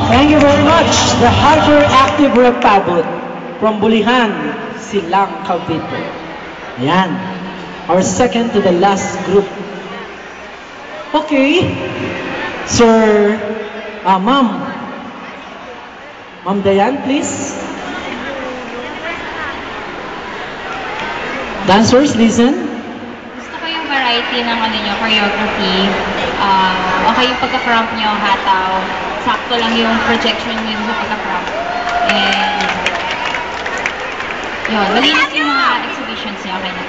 Thank you very much. The Hyperactive Republic from Bulihan, Silang, Cavite. Ayan. Our second to the last group. Okay. Sir, Ma'am. Ma'am Dayan, please. Dancers, listen. Gusto ko yung variety ng choreography. Okay yung pagka-cramp nyo, hataw. Sakto lang yung projection nyo sa pagka-cramp. And, yun, malinis yung mga exhibitions nyo. Okay na.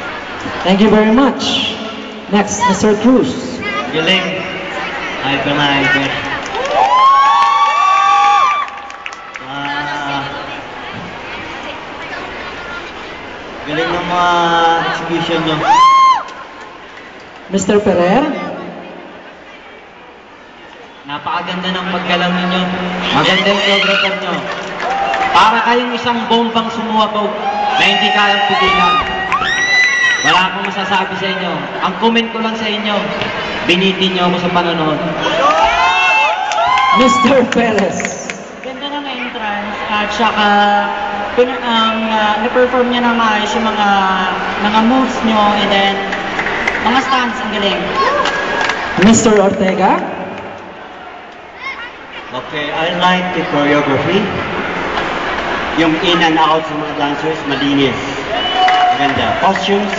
Thank you very much. Next, Mr. Cruz. Galing. Hyper. Galing ng mga exhibition nyo. Mr. Ferrer. Napakaganda ng paggalang ninyo. Maganda yung choreographer nyo. Para kayong isang bombang sumuwabog na hindi kayang pigilan. Wala akong masasabi sa inyo. Ang comment ko lang sa inyo, binitin nyo ako sa panonood. Mr. Perez. Ganda ng entrance at saka na-perform niya na maayos yung mga moves nyo and then mga stunts, ang galing. Mr. Ortega. Okay, I like the choreography. Yung in and out sa mga dancers, malinis. Maganda. Costumes,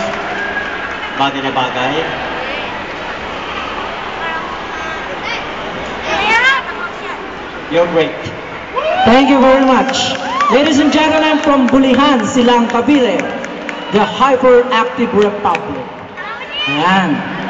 bagay na bagay. You're great. Thank you very much. Ladies and gentlemen, from Bulihan, Silang Cavite, the Hyperactive Republic. Ayan.